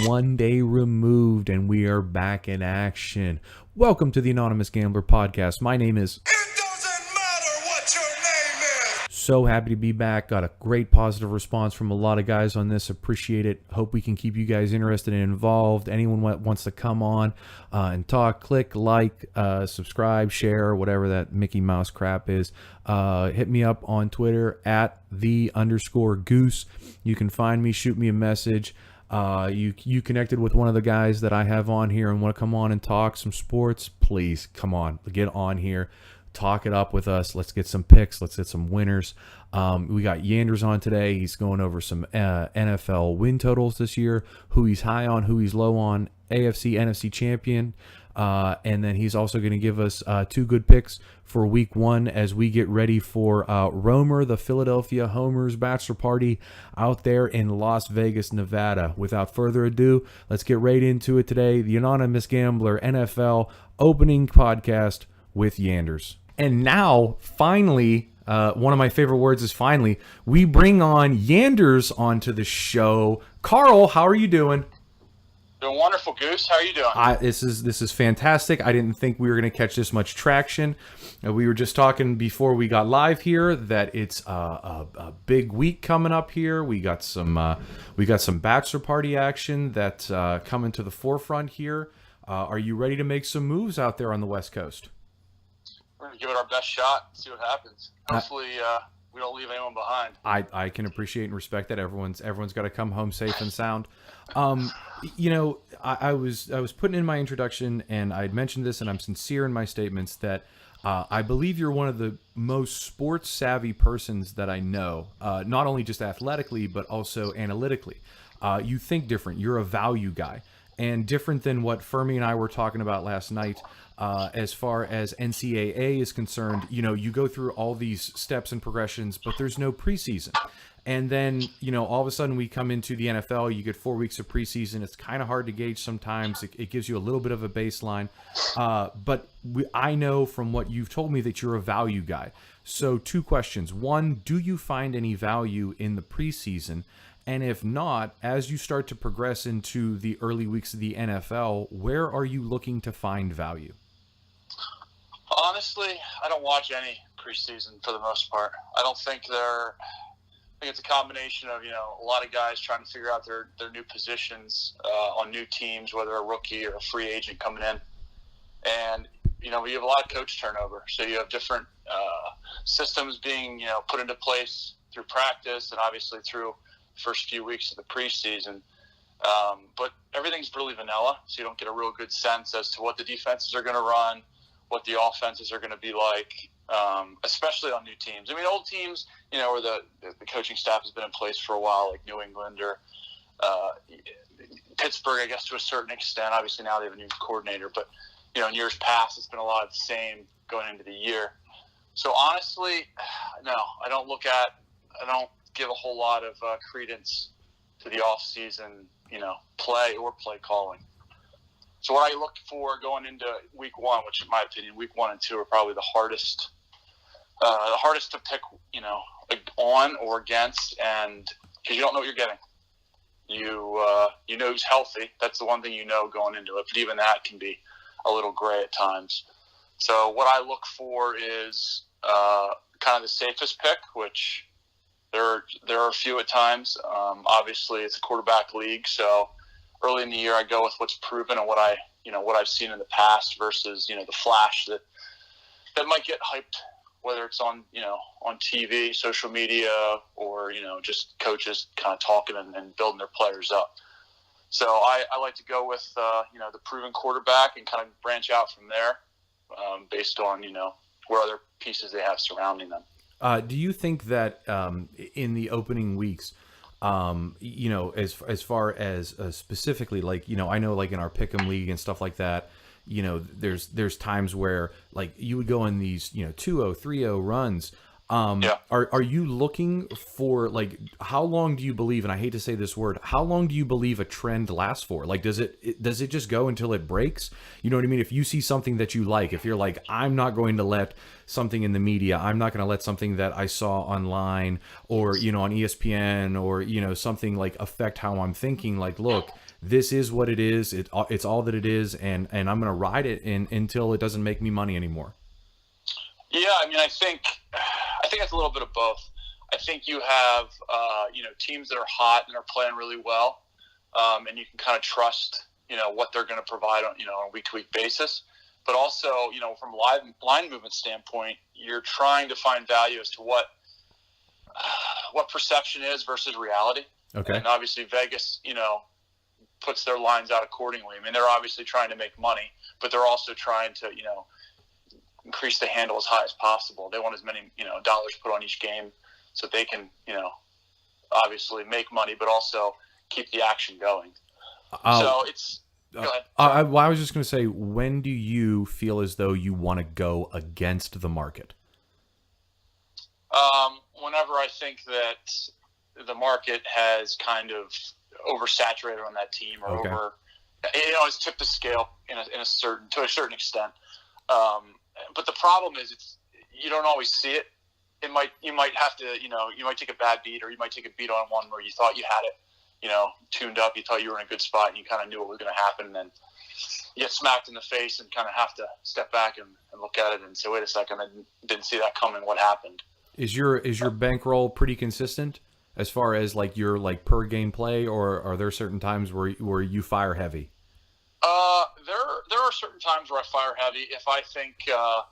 One day removed, and we are back in action. Welcome to the Anonymous Gambler Podcast. My name is... It doesn't matter what your name is! So happy to be back. Got a great positive response from a lot of guys on this. Appreciate it. Hope we can keep you guys interested and involved. Anyone wants to come on and talk, click like, subscribe, share, whatever that Mickey Mouse crap is. Hit me up on Twitter at @the_goose. You can find me, shoot me a message. You connected with one of the guys that I have on here and want to come on and talk some sports, please come on, get on here, talk it up with us. Let's get some picks. Let's get some winners. We got Janders on today. He's going over some NFL win totals this year, who he's high on, who he's low on, AFC, NFC Champion. And then he's also going to give us two good picks for week one as we get ready for Romer, the Philadelphia Homers bachelor party out there in Las Vegas, Nevada. Without further ado, let's get right into it today. The Anonymous Gambler NFL opening podcast with Janders. And now, finally, one of my favorite words is finally, we bring on Janders onto the show. Carl, how are you doing? Doing wonderful, Goose. How are you doing? This is fantastic. I didn't think we were going to catch this much traction. We were just talking before we got live here that it's a big week coming up here. We got some bachelor party action that's coming to the forefront here. Are you ready to make some moves out there on the West Coast? We're going to give it our best shot and see what happens. Hopefully, we don't leave anyone behind. I can appreciate and respect that. Everyone's got to come home safe and sound. You know, I was putting in my introduction, and I'd mentioned this, and I'm sincere in my statements that I believe you're one of the most sports savvy persons that I know. Not only just athletically, but also analytically. You think different. You're a value guy, and different than what Fermi and I were talking about last night. As far as NCAA is concerned, you know, you go through all these steps and progressions, but there's no preseason. And then, you know, all of a sudden we come into the NFL, you get 4 weeks of preseason. It's kind of hard to gauge sometimes. It gives you a little bit of a baseline. But I know from what you've told me that you're a value guy. So 2 questions. One, do you find any value in the preseason? And if not, as you start to progress into the early weeks of the NFL, where are you looking to find value? Honestly, I don't watch any preseason for the most part. I think it's a combination of, you know, a lot of guys trying to figure out their new positions on new teams, whether a rookie or a free agent coming in. And, you know, you have a lot of coach turnover. So you have different systems being, you know, put into place through practice and obviously through the first few weeks of the preseason. But everything's really vanilla, so you don't get a real good sense as to what the defenses are going to run, what the offenses are going to be like, especially on new teams. I mean, old teams, you know, where the coaching staff has been in place for a while, like New England or Pittsburgh, I guess, to a certain extent. Obviously, now they have a new coordinator. But, you know, in years past, it's been a lot of the same going into the year. So, honestly, no, I don't give a whole lot of credence to the off-season, you know, play calling. So what I look for going into week one, which in my opinion, week 1 and 2 are probably the hardest to pick, you know, on or against, and because you don't know what you're getting. You know who's healthy. That's the one thing you know going into it, but even that can be a little gray at times. So what I look for is kind of the safest pick, which there are a few at times. Obviously, it's a quarterback league, so early in the year, I go with what's proven and what I've seen in the past versus, you know, the flash that might get hyped, whether it's on, you know, on TV, social media, or, you know, just coaches kind of talking and building their players up. So I like to go with, you know, the proven quarterback and kind of branch out from there based on, you know, what other pieces they have surrounding them. Do you think that in the opening weeks, you know, as far as specifically, like, you know, I know like in our Pick'em league and stuff like that, you know, there's times where like you would go in these, you know, 2-0, 3-0 runs. Yeah. Are you looking for, like, how long do you believe, and I hate to say this word, how long do you believe a trend lasts for? Like, does it just go until it breaks? You know what I mean? If you see something that you like, if you're like, I'm not going to let something in the media, I'm not going to let something that I saw online or, you know, on ESPN or, you know, something like affect how I'm thinking. Like, look, this is what it is. It's all that it is, and I'm going to ride it until it doesn't make me money anymore. Yeah, I mean, I think it's a little bit of both. I think you have, teams that are hot and are playing really well, and you can kind of trust, what they're going to provide on a week-to-week basis. But also, from a line movement standpoint, you're trying to find value as to what perception is versus reality. Okay. And obviously Vegas, puts their lines out accordingly. I mean, they're obviously trying to make money, but they're also trying to, increase the handle as high as possible. They want as many, dollars put on each game so they can, obviously make money, but also keep the action going. So it's go ahead. I was just going to say, when do you feel as though you want to go against the market? Whenever I think that the market has kind of oversaturated on that team or Okay. it's tipped the scale to a certain extent. But the problem is you don't always see it. You might have to, you might take a bad beat, or you might take a beat on one where you thought you had it, tuned up. You thought you were in a good spot and you kind of knew what was going to happen. And then you get smacked in the face and kind of have to step back and look at it and say, wait a second, I didn't see that coming. What happened? Is your bankroll pretty consistent as far as like your per game play, or are there certain times where you fire heavy? There are certain times where I fire heavy. If I think all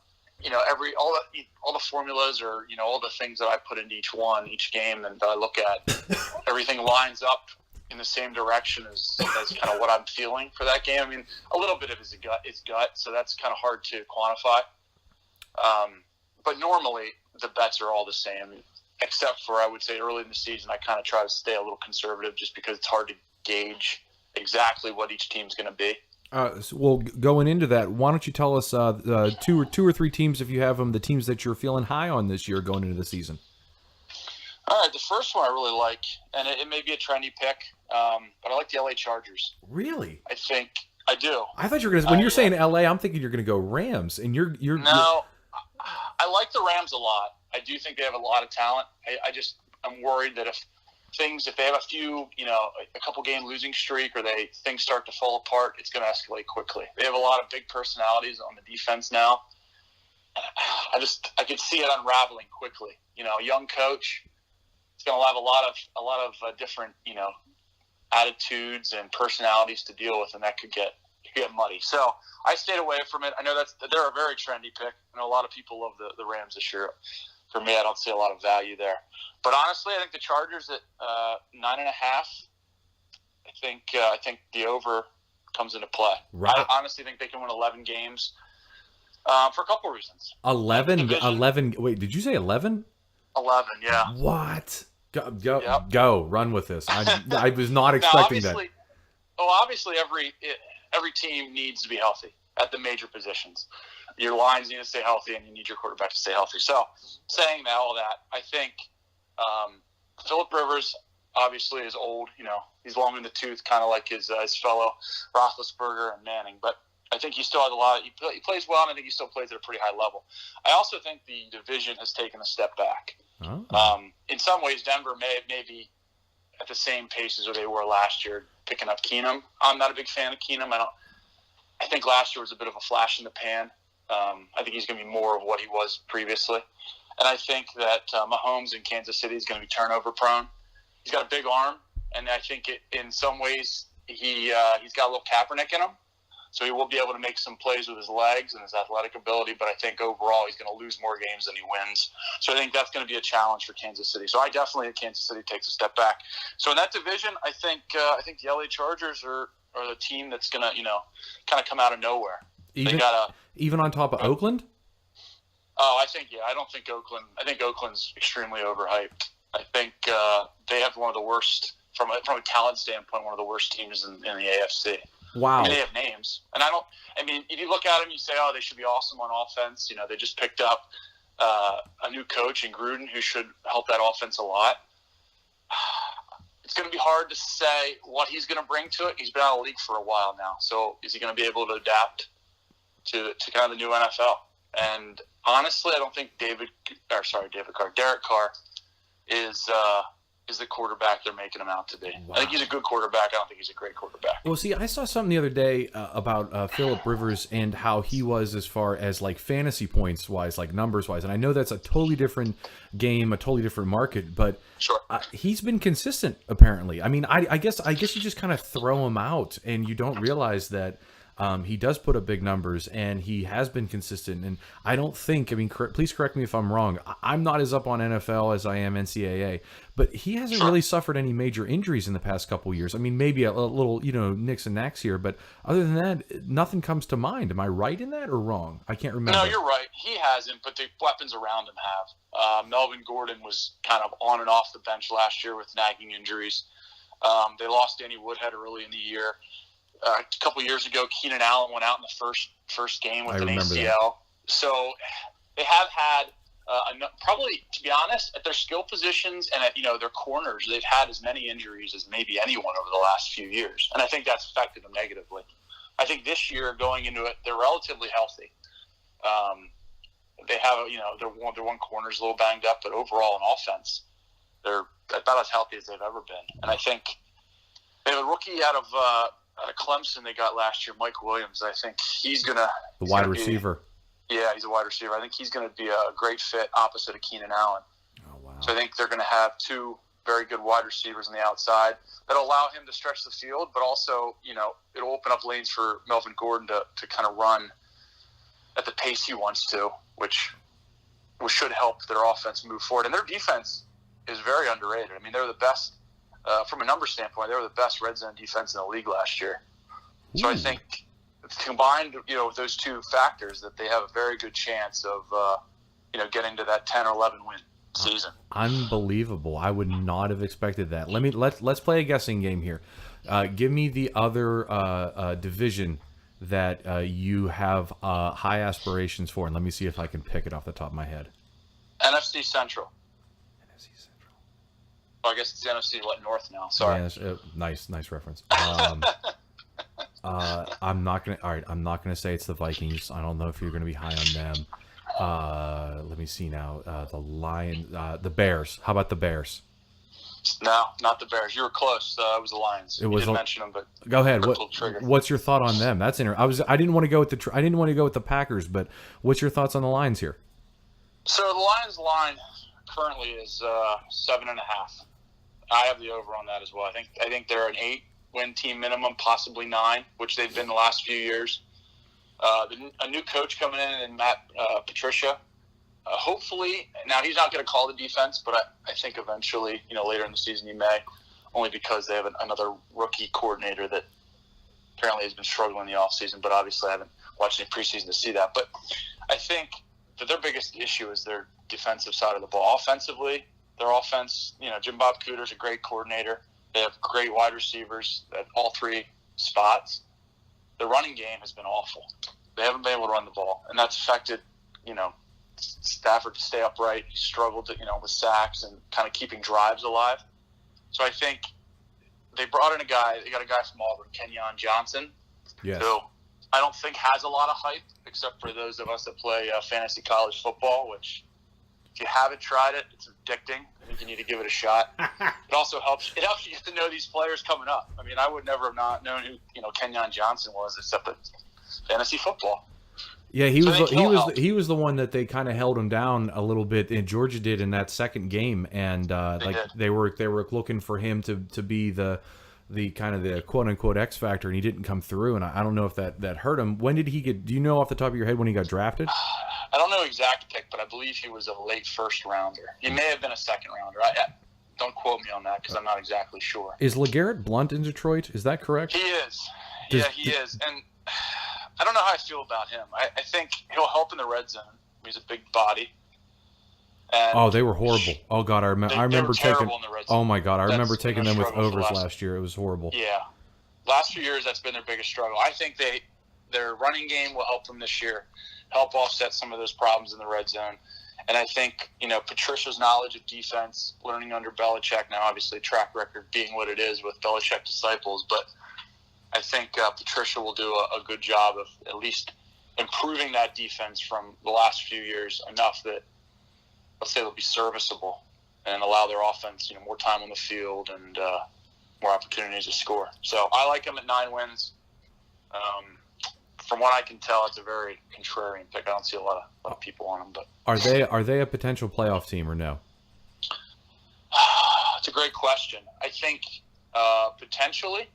the formulas or all the things that I put into each game, and that I look at, everything lines up in the same direction as kind of what I'm feeling for that game. I mean, a little bit of it is gut, so that's kind of hard to quantify. But normally the bets are all the same, except for, I would say, early in the season, I kind of try to stay a little conservative just because it's hard to gauge exactly what each team's going to be. Well, going into that, why don't you tell us two or three teams, if you have them, the teams that you're feeling high on this year going into the season? All right, the first one I really like, and it may be a trendy pick, but I like the LA Chargers. Really? I think I do. I thought you were going to, when you're saying LA, I'm thinking you're going to go Rams, and you're No, I like the Rams a lot. I do think they have a lot of talent. I'm worried that if they have a few, a couple game losing streak, or things start to fall apart, it's going to escalate quickly. They have a lot of big personalities on the defense now. I could see it unraveling quickly. A young coach is going to have a lot of different, attitudes and personalities to deal with, and that could get muddy. So I stayed away from it. I know they're a very trendy pick. I know a lot of people love the Rams this year. For me, I don't see a lot of value there. But honestly, I think the Chargers at 9.5. I think the over comes into play. Right. I honestly think they can win 11 games for a couple reasons. 11. Wait, did you say 11? 11, yeah. What? Go, Yep. Go, run with this. I was not expecting that. Obviously, every team needs to be healthy at the major positions. Your lines need to stay healthy, and you need your quarterback to stay healthy. So, saying all that, I think Phillip Rivers obviously is old. He's long in the tooth, kind of like his fellow Roethlisberger and Manning. But I think he still has a lot. He plays well, and I think he still plays at a pretty high level. I also think the division has taken a step back. Oh. In some ways, Denver may be at the same pace as they were last year, picking up Keenum. I'm not a big fan of Keenum. I think last year was a bit of a flash in the pan. I think he's going to be more of what he was previously. And I think that Mahomes in Kansas City is going to be turnover prone. He's got a big arm, and I think in some ways he's got a little Kaepernick in him. So he will be able to make some plays with his legs and his athletic ability, but I think overall he's going to lose more games than he wins. So I think that's going to be a challenge for Kansas City. So I definitely think Kansas City takes a step back. So in that division, I think the LA Chargers are the team that's going to, kind of come out of nowhere. Even on top of Oakland? Oh, I think Oakland's extremely overhyped. I think they have one of the worst, from a talent standpoint, one of the worst teams in the AFC. Wow. I mean, they have names. And if you look at them, you say, oh, they should be awesome on offense. They just picked up a new coach in Gruden who should help that offense a lot. It's going to be hard to say what he's going to bring to it. He's been out of the league for a while now. So is he going to be able to adapt to kind of the new NFL? And honestly, I don't think Derek Carr is is the quarterback they're making him out to be. Wow. I think he's a good quarterback. I don't think he's a great quarterback. Well, see, I saw something the other day about Phillip Rivers and how he was as far as like fantasy points wise, like numbers wise. And I know that's a totally different game, a totally different market, but Sure. He's been consistent apparently. I mean, I guess you just kind of throw him out and you don't realize that he does put up big numbers and he has been consistent. And I don't think, I mean, please correct me if I'm wrong. I'm not as up on NFL as I am NCAA, but he hasn't really suffered any major injuries in the past couple of years. I mean, maybe a little, nicks and knacks here, but other than that, nothing comes to mind. Am I right in that or wrong? I can't remember. No, you're right. He hasn't, but the weapons around him have. Melvin Gordon was kind of on and off the bench last year with nagging injuries. They lost Danny Woodhead early in the year. A couple years ago, Keenan Allen went out in the first game with an ACL. That. So they have had probably, to be honest, at their skill positions and at their corners, they've had as many injuries as maybe anyone over the last few years, and I think that's affected them negatively. I think this year going into it, they're relatively healthy. They have their one corner's a little banged up, but overall in offense, they're about as healthy as they've ever been. And I think they have a rookie out of Clemson they got last year, Mike Williams. I think he's gonna the wide receiver. Yeah, he's a wide receiver. I think he's going to be a great fit opposite of Keenan Allen. Oh, wow. So I think they're going to have two very good wide receivers on the outside that'll allow him to stretch the field, but also, it'll open up lanes for Melvin Gordon to kind of run at the pace he wants to, which should help their offense move forward. And their defense is very underrated. I mean, they're the best, from a number standpoint, they were the best red zone defense in the league last year. So I think combined, with those two factors, that they have a very good chance of, getting to that 10 or 11 win season. Unbelievable! I would not have expected that. Let's play a guessing game here. Give me the other division that you have high aspirations for, and let me see if I can pick it off the top of my head. NFC Central. NFC Central. Well, I guess it's the NFC North now. Sorry. Yeah, nice reference. I'm not gonna say it's the Vikings. I don't know if you're gonna be high on them. Let me see now. The Bears. How about the Bears? No, not the Bears. You were close. It was the Lions. You didn't mention them, but go ahead. What's your thought on them? That's interesting. I didn't want to go with the Packers, but what's your thoughts on the Lions here? So the Lions line currently is 7.5. I have the over on that as well. I think they're an 8-win team minimum, possibly 9, which they've been the last few years. A new coach coming in, and Matt Patricia. Hopefully, now he's not going to call the defense, but I think eventually, later in the season he may, only because they have another rookie coordinator that apparently has been struggling in the offseason, but obviously I haven't watched any preseason to see that. But I think that their biggest issue is their defensive side of the ball. Offensively, their offense, Jim Bob Cooter's a great coordinator. They have great wide receivers at all three spots. The running game has been awful. They haven't been able to run the ball, and that's affected, Stafford to stay upright. He struggled, with sacks and kind of keeping drives alive. So I think they brought in they got a guy from Auburn, Kenyon Johnson, yes, who I don't think has a lot of hype, except for those of us that play fantasy college football, which if you haven't tried it, it's addicting. I think you need to give it a shot. It also helps. It helps you get to know these players coming up. I mean, I would never have not known who Kenyon Johnson was, except at fantasy football. Yeah, he was the one that they kind of held him down a little bit, and Georgia did in that second game, and they were looking for him to be the kind of the quote unquote X factor, and he didn't come through, and I don't know if that hurt him. When did he get? Do you know off the top of your head when he got drafted? I don't know exact pick, but I believe he was a late first rounder. He may have been a second rounder. Don't quote me on that because I'm not exactly sure. Is LeGarrette Blount in Detroit? Is that correct? He is. He is. And I don't know how I feel about him. I think he'll help in the red zone. He's a big body. And they were horrible. Oh God, I remember taking. In the red zone. Oh my God, I remember taking them with overs last year. It was horrible. Yeah, last few years that's been their biggest struggle. I think their running game will help them this year, help offset some of those problems in the red zone. And I think, Patricia's knowledge of defense, learning under Belichick, now obviously track record being what it is with Belichick disciples, but I think Patricia will do a good job of at least improving that defense from the last few years enough that, let's say, they'll be serviceable. and allow their offense, more time on the field and more opportunities to score. So I like them at 9 wins. From what I can tell, it's a very contrarian pick. I don't see a lot of people on them. But Are they a potential playoff team or no? it's a great question. I think potentially.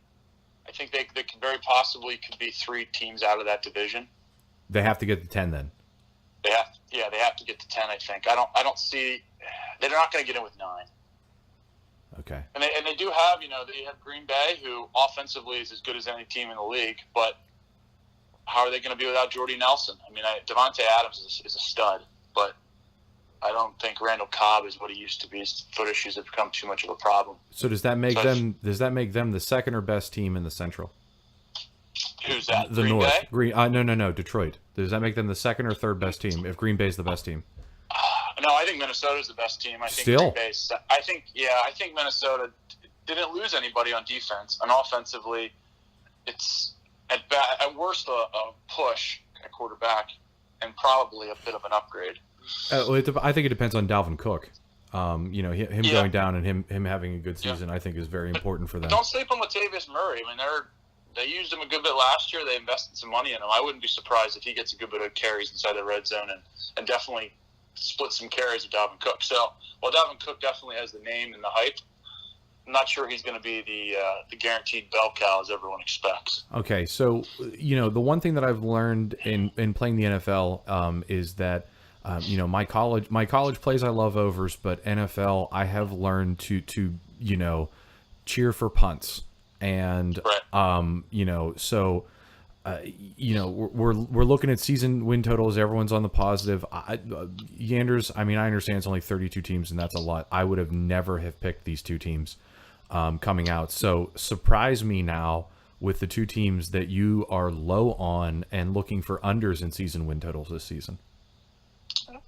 I think they could very possibly could be 3 teams out of that division. They have to get to 10 then. They have to get to 10. I think. I don't see. They're not going to get in with 9. Okay. And they do have, they have Green Bay, who offensively is as good as any team in the league, but how are they going to be without Jordy Nelson? I mean, Devontae Adams is a stud, but I don't think Randall Cobb is what he used to be. His foot issues have become too much of a problem. So does that make them the second or best team in the Central? Who's that? The Green North. Bay? No, Detroit. Does that make them the second or third best team if Green Bay's the best team? No, I think Minnesota's the best team. I think Minnesota didn't lose anybody on defense, and offensively, it's at worst a push at quarterback, and probably a bit of an upgrade. I think it depends on Dalvin Cook. Him going down and him having a good season, I think is very important for them. Don't sleep on Latavius Murray. I mean, they used him a good bit last year. They invested some money in him. I wouldn't be surprised if he gets a good bit of carries inside the red zone and definitely split some carries with Dalvin Cook. So, while Dalvin Cook definitely has the name and the hype, I'm not sure he's going to be the guaranteed bell cow as everyone expects. Okay, so the one thing that I've learned in playing the NFL is that my college plays I love overs, but NFL I have learned to cheer for punts, and right. So. We're looking at season win totals. Everyone's on the positive. Janders, I mean, I understand it's only 32 teams, and that's a lot. I would have never have picked these 2 teams coming out. So surprise me now with the 2 teams that you are low on and looking for unders in season win totals this season.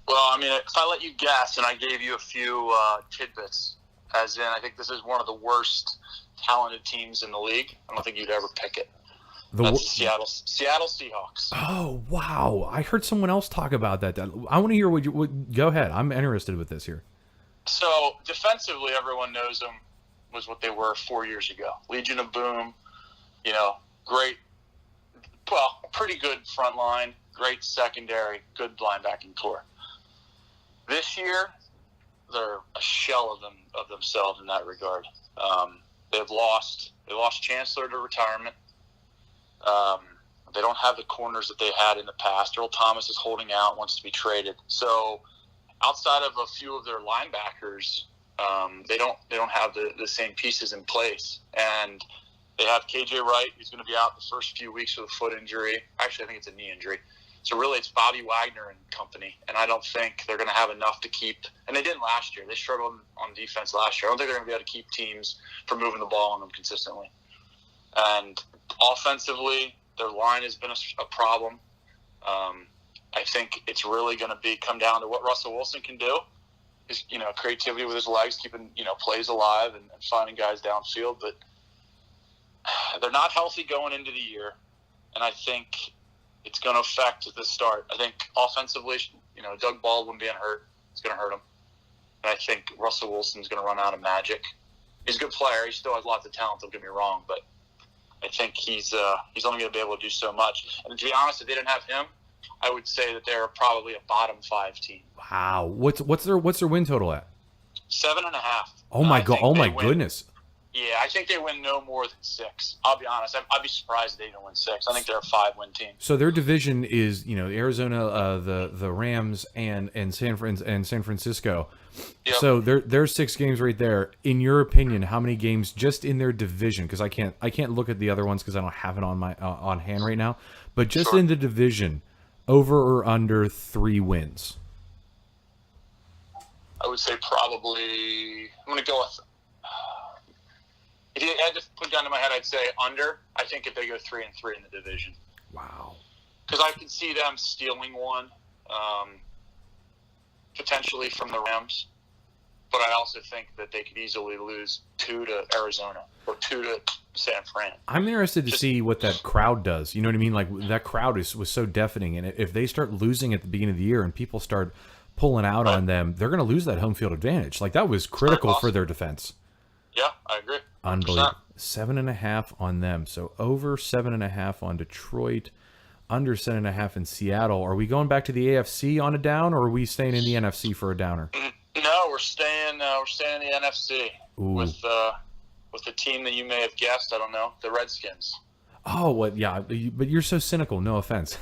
Well, I mean, if I let you guess, and I gave you a few tidbits, as in I think this is one of the worst talented teams in the league. I don't think you'd ever pick it. That's the Seattle Seahawks. Oh, wow. I heard someone else talk about that. I want to hear go ahead. I'm interested with this here. So, defensively, everyone knows them was what they were 4 years ago. Legion of Boom, great, pretty good front line, great secondary, good linebacking core. This year, they're a shell of themselves in that regard. They lost Chancellor to retirement. They don't have the corners that they had in the past. Earl Thomas is holding out, wants to be traded. So outside of a few of their linebackers, they don't have the same pieces in place. And they have KJ Wright, who's going to be out the first few weeks with a foot injury. Actually, I think it's a knee injury. So really, it's Bobby Wagner and company. And I don't think they're going to have enough to keep. And they didn't last year. They struggled on defense last year. I don't think they're going to be able to keep teams from moving the ball on them consistently. And offensively, their line has been a problem. I think it's really going to come down to what Russell Wilson can do. His creativity with his legs, keeping plays alive and finding guys downfield. But they're not healthy going into the year, and I think it's going to affect the start. I think offensively, Doug Baldwin being hurt is going to hurt him, and I think Russell Wilson's going to run out of magic. He's a good player. He still has lots of talent. Don't get me wrong, but I think he's only going to be able to do so much. And to be honest, if they didn't have him, I would say that they're probably a bottom 5 team. Wow, what's their win total at? 7.5. Oh my god! Oh my goodness. Yeah, I think they win no more than 6. I'll be honest. I'd be surprised if they didn't win 6. I think they're a 5-win team. So their division is Arizona, the Rams, and San Francisco. Yep. So there's 6 games right there. In your opinion, how many games just in their division? Because I can't look at the other ones because I don't have it on my on hand right now. But just Sure. in the division, over or under 3 wins? I would say probably. I'm going to go with. If you had to put gun to my head, I'd say under. I think if they go 3-3 in the division. Wow. Because I can see them stealing one, potentially from the Rams. But I also think that they could easily lose 2 to Arizona or 2 to San Fran. I'm interested to see what that crowd does. You know what I mean? Like, that crowd was so deafening. And if they start losing at the beginning of the year and people start pulling out on them, they're going to lose that home field advantage. Like, that was critical for their defense. Yeah, I agree. 100%. Unbelievable. 7.5 on them. So over 7.5 on Detroit, under 7.5 in Seattle. Are we going back to the AFC on a down, or are we staying in the NFC for a downer? No, we're staying. We're staying in the NFC with the team that you may have guessed. I don't know, the Redskins. Oh, what? Yeah, but you're so cynical. No offense.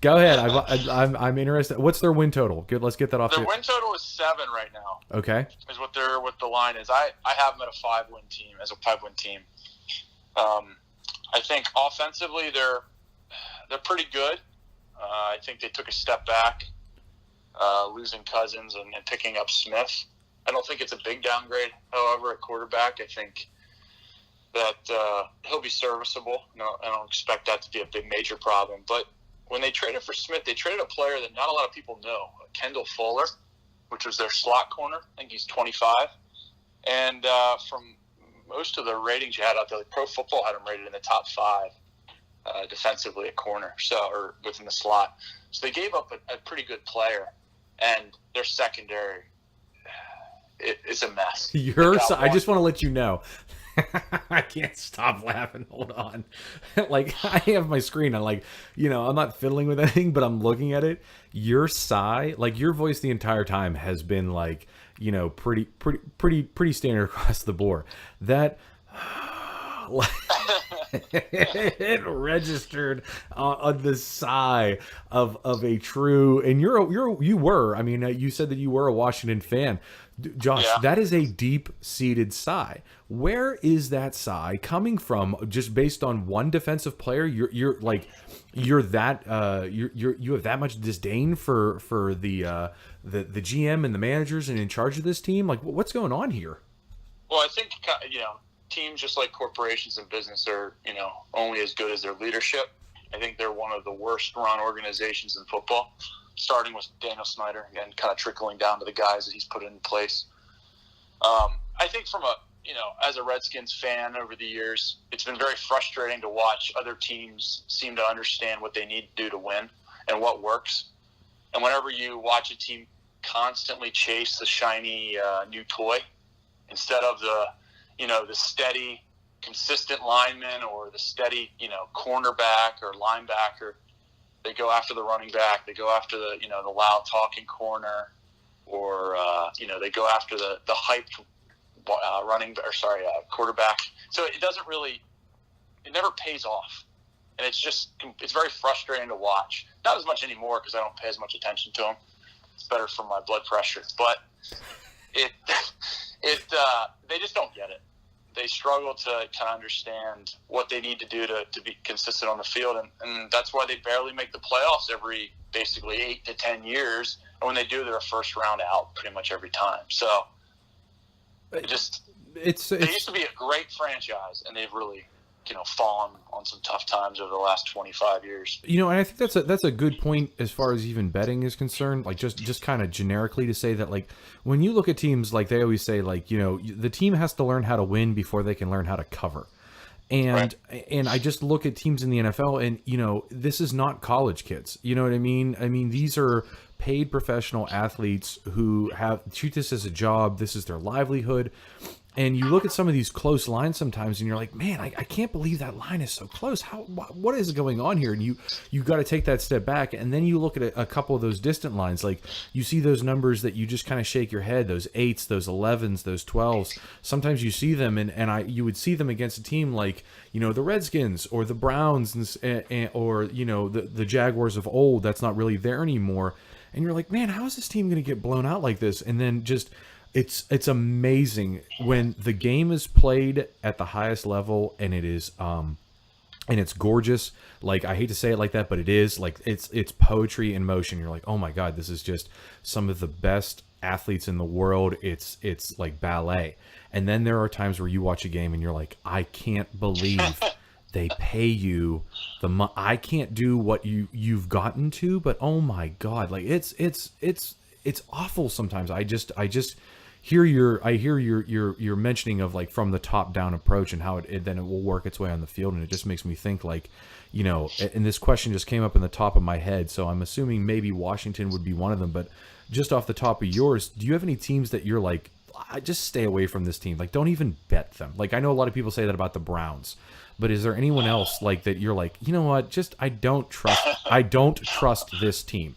Go ahead. I'm interested. What's their win total? Good. Let's get that off. Their win total is 7 right now. Okay. Is what the line is. I have them at a 5-win team. I think offensively they're pretty good. I think they took a step back, losing Cousins and picking up Smith. I don't think it's a big downgrade. However, at quarterback, I think that he'll be serviceable. No, I don't expect that to be a big major problem. But when they traded for Smith, they traded a player that not a lot of people know, Kendall Fuller, which was their slot corner. I think he's 25. And from most of the ratings you had out there, like Pro Football had him rated in the top 5 defensively at corner, or within the slot. So they gave up a pretty good player, and their secondary is a mess. I just want to let you know. I can't stop laughing. Hold on. Like, I have my screen. I'm like, I'm not fiddling with anything, but I'm looking at it. Your sigh, like your voice the entire time has been like, pretty standard across the board. That it registered on the sigh of a true, and you were. I mean, you said that you were a Washington fan. Josh, yeah. That is a deep-seated sigh. Where is that sigh coming from? Just based on one defensive player, you have that much disdain for the GM and the managers and in charge of this team. Like, what's going on here? Well, I think teams, just like corporations and business, are only as good as their leadership. I think they're one of the worst-run organizations in football, starting with Daniel Snyder and kind of trickling down to the guys that he's put in place. I think as a Redskins fan over the years, it's been very frustrating to watch other teams seem to understand what they need to do to win and what works. And whenever you watch a team constantly chase the shiny new toy instead of the steady, consistent lineman or the steady, cornerback or linebacker, they go after the running back. They go after the loud talking corner, or they go after the hyped quarterback. So it never pays off, and it's very frustrating to watch. Not as much anymore because I don't pay as much attention to them. It's better for my blood pressure, but they just don't get it. They struggle to kind of understand what they need to do to be consistent on the field, and that's why they barely make the playoffs every basically 8 to 10 years. And when they do, they're a first round out pretty much every time. So they used to be a great franchise, and they've really fallen on some tough times over the last 25 years. And I think that's a good point as far as even betting is concerned. Like just kind of generically to say that, like, when you look at teams, like they always say, like, the team has to learn how to win before they can learn how to cover. And I just look at teams in the NFL, and this is not college kids. You know what I mean? I mean, these are paid professional athletes who treat this as a job. This is their livelihood. And you look at some of these close lines sometimes, and you're like, man, I can't believe that line is so close. What is going on here? And you got to take that step back, and then you look at a couple of those distant lines. Like, you see those numbers that you just kind of shake your head, those 8s, those 11s, those 12s. Sometimes you see them, and you would see them against a team like, the Redskins or the Browns or the Jaguars of old. That's not really there anymore. And you're like, man, how is this team going to get blown out like this? And then just... It's amazing when the game is played at the highest level, and it is and it's gorgeous. Like, I hate to say it like that, but it is. Like, it's poetry in motion. You're like, oh my God, this is just some of the best athletes in the world. It's like ballet. And then there are times where you watch a game and you're like, I can't believe they pay you I can't do what you've gotten to, but oh my God, like it's awful sometimes. I just hear your mentioning of like from the top down approach and how then it will work its way on the field, and it just makes me think like, you know, and this question just came up in the top of my head, so I'm assuming maybe Washington would be one of them, but just off the top of yours, do you have any teams that you're like, just stay away from this team, like don't even bet them? Like I know a lot of people say that about the Browns, but is there anyone else like that you're like, you know what, just I don't trust this team?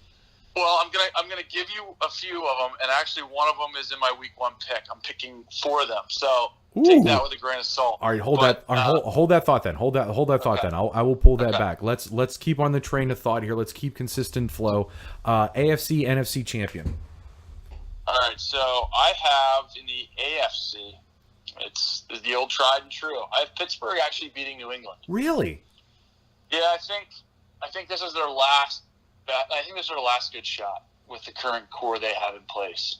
Well, I'm gonna give you a few of them, and actually one of them is in my week 1 pick. I'm picking 4 of them, so take that with a grain of salt. All right, hold that thought then. Hold that thought then. I will pull that back. Let's keep on the train of thought here. Let's keep consistent flow. AFC NFC champion. All right, so I have in the AFC, it's the old tried and true. I have Pittsburgh actually beating New England. Really? Yeah, I think this is their last. I think this is their last good shot with the current core they have in place.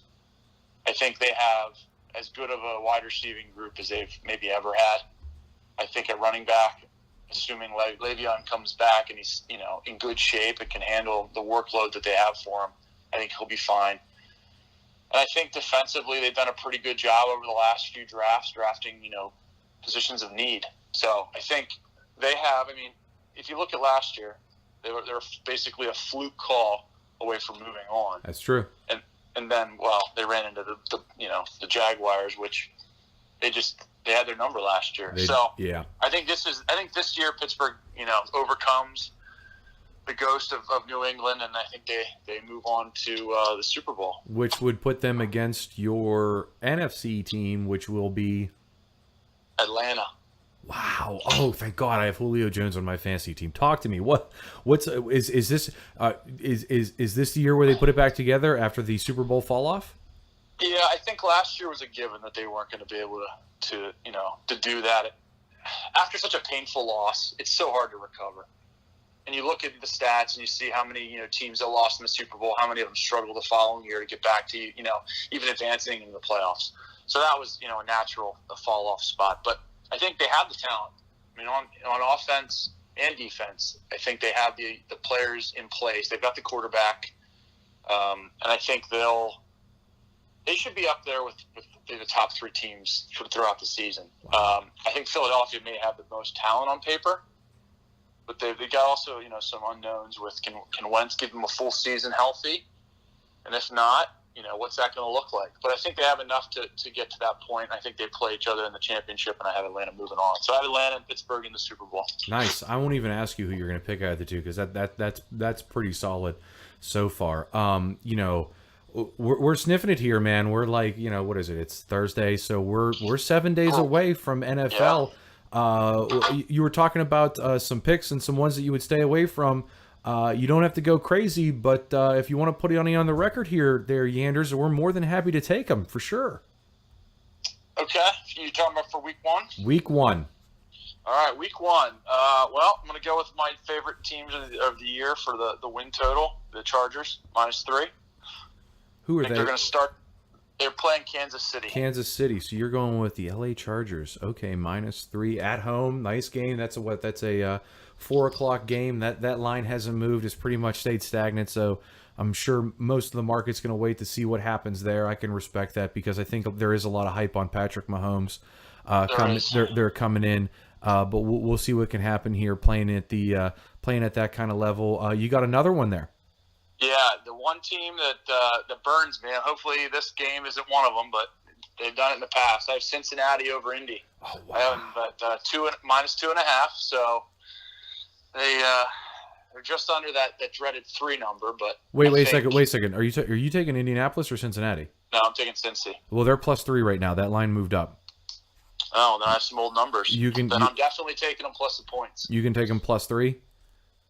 I think they have as good of a wide receiving group as they've maybe ever had. I think at running back, assuming Le'Veon comes back and he's, you know, in good shape and can handle the workload that they have for him, I think he'll be fine. And I think defensively they've done a pretty good job over the last few drafts, drafting, you know, positions of need. So I think they have, I mean, if you look at last year, they were basically a fluke call away from moving on. That's true. And then, well, they ran into the Jaguars, which they had their number last year. Yeah. I think this year Pittsburgh, you know, overcomes the ghost of New England, and I think they move on to the Super Bowl, which would put them against your NFC team, which will be Atlanta. Wow! Oh, thank God, I have Julio Jones on my fantasy team. Talk to me. What's is this? Is this the year where they put it back together after the Super Bowl fall off? Yeah, I think last year was a given that they weren't going to be able to do that after such a painful loss. It's so hard to recover. And you look at the stats and you see how many teams that lost in the Super Bowl, how many of them struggled the following year to get back to even advancing in the playoffs. So that was a natural fall off spot, but I think they have the talent. I mean, on offense and defense, I think they have the players in place. They've got the quarterback, and I think they should be up there with the top 3 teams throughout the season. I think Philadelphia may have the most talent on paper, but they got also some unknowns with can Wentz give them a full season healthy, and if not, what's that going to look like? But I think they have enough to get to that point. I think they play each other in the championship, and I have Atlanta moving on. So I have Atlanta and Pittsburgh in the Super Bowl. Nice. I won't even ask you who you're going to pick out of the two because that's pretty solid so far. We're sniffing it here, man. We're like, what is it? It's Thursday, so we're 7 days away from NFL. Yeah. You were talking about some picks and some ones that you would stay away from. You don't have to go crazy, but if you want to put any on the record here, Janders, we're more than happy to take them for sure. Okay, you talking about for week 1? Week 1. All right, week 1. Well, I'm going to go with my favorite teams of the year for the win total, the Chargers, -3. Who are they? They're going to start. They're playing Kansas City. Kansas City. So you're going with the LA Chargers. Okay, -3 at home. Nice game. That's a 4:00 game. That line hasn't moved. It's pretty much stayed stagnant. So I'm sure most of the market's going to wait to see what happens there. I can respect that because I think there is a lot of hype on Patrick Mahomes. They're coming in, but we'll see what can happen here playing at that kind of level. You got another one there. Yeah, the one team that burns me. Hopefully this game isn't one of them, but they've done it in the past. I have Cincinnati over Indy. Oh, wow. I have them at -2.5. So they're just under that dreaded 3 number. But wait a second. Are you taking Indianapolis or Cincinnati? No, I'm taking Cincy. Well, they're +3 right now. That line moved up. Oh, then I have some old numbers. I'm definitely taking them plus the points. You can take them +3.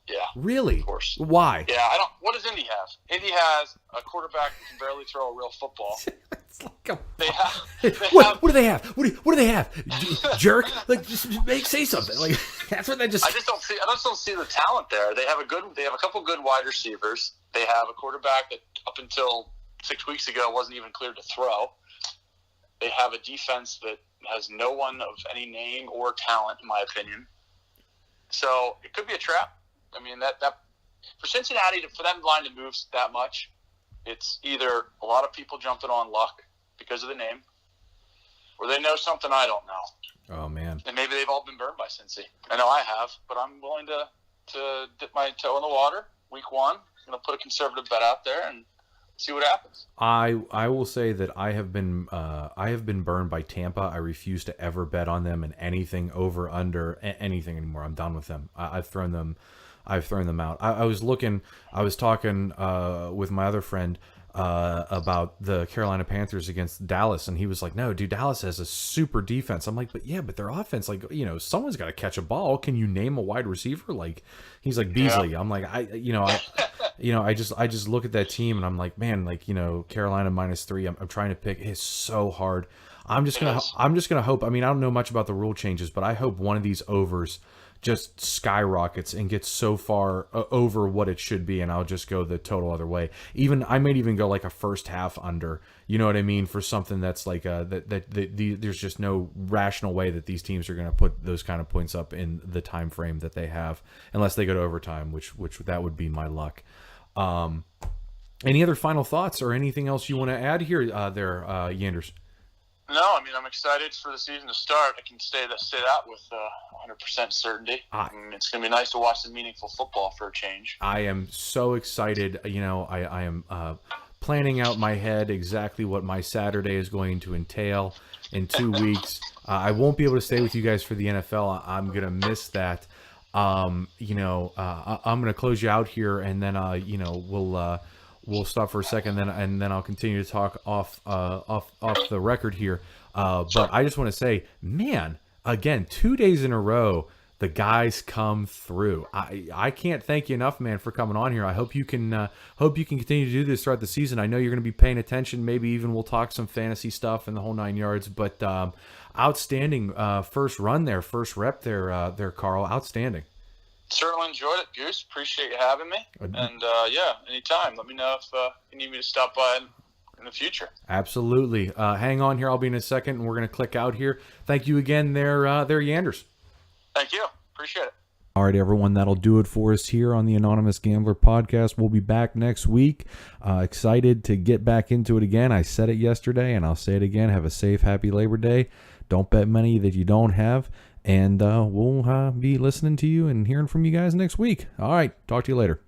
Yeah. Really? Of course. Why? Yeah, I don't. What does Indy have? Indy has a quarterback who can barely throw a real football. It's like what do they have? What do they have? Jerk? Like, just say something. Like, that's what they just. I just don't see the talent there. They have a couple good wide receivers. They have a quarterback that up until 6 weeks ago wasn't even cleared to throw. They have a defense that has no one of any name or talent, in my opinion. So it could be a trap. I mean, that for Cincinnati, for that line to move that much, it's either a lot of people jumping on luck because of the name, or they know something I don't know. Oh, man. And maybe they've all been burned by Cincy. I know I have, but I'm willing to dip my toe in the water. Week 1, I'm going to put a conservative bet out there and see what happens. I will say that I have been burned by Tampa. I refuse to ever bet on them in anything over, under, anything anymore. I'm done with them. I've thrown them out. I was talking with my other friend about the Carolina Panthers against Dallas, and he was like, "No, dude, Dallas has a super defense." I'm like, "But yeah, but their offense, like, someone's got to catch a ball. Can you name a wide receiver?" Like, he's like, Beasley. Yeah. I'm like, I just look at that team and I'm like, man, like, Carolina -3. I'm trying to pick. It's so hard. I'm just gonna hope. I mean, I don't know much about the rule changes, but I hope one of these overs just skyrockets and gets so far over what it should be, and I'll just go the total other way. I might even go like a first half under. You know what I mean? For something that's like there's just no rational way that these teams are going to put those kind of points up in the time frame that they have, unless they go to overtime, which that would be my luck. Any other final thoughts or anything else you want to add here, Janders? No, I mean, I'm excited for the season to start. I can say that with 100% certainty. It's going to be nice to watch some meaningful football for a change. I am so excited. I am planning out my head exactly what my Saturday is going to entail in 2 weeks. I won't be able to stay with you guys for the NFL. I'm going to miss that. I'm going to close you out here, and then we'll stop for a second, and then I'll continue to talk off the record here. But I just want to say, man, again, 2 days in a row, the guys come through. I can't thank you enough, man, for coming on here. I hope you can continue to do this throughout the season. I know you're going to be paying attention. Maybe even we'll talk some fantasy stuff and the whole 9 yards. But outstanding first run there, first rep there, Carl. Outstanding. Certainly enjoyed it, Goose. Appreciate you having me. And, anytime. Let me know if you need me to stop by in the future. Absolutely. Hang on here. I'll be in a second, and we're going to click out here. Thank you again there, Janders. Thank you. Appreciate it. All right, everyone. That'll do it for us here on the Anonymous Gambler podcast. We'll be back next week. Excited to get back into it again. I said it yesterday, and I'll say it again. Have a safe, happy Labor Day. Don't bet money that you don't have. And we'll be listening to you and hearing from you guys next week. All right. Talk to you later.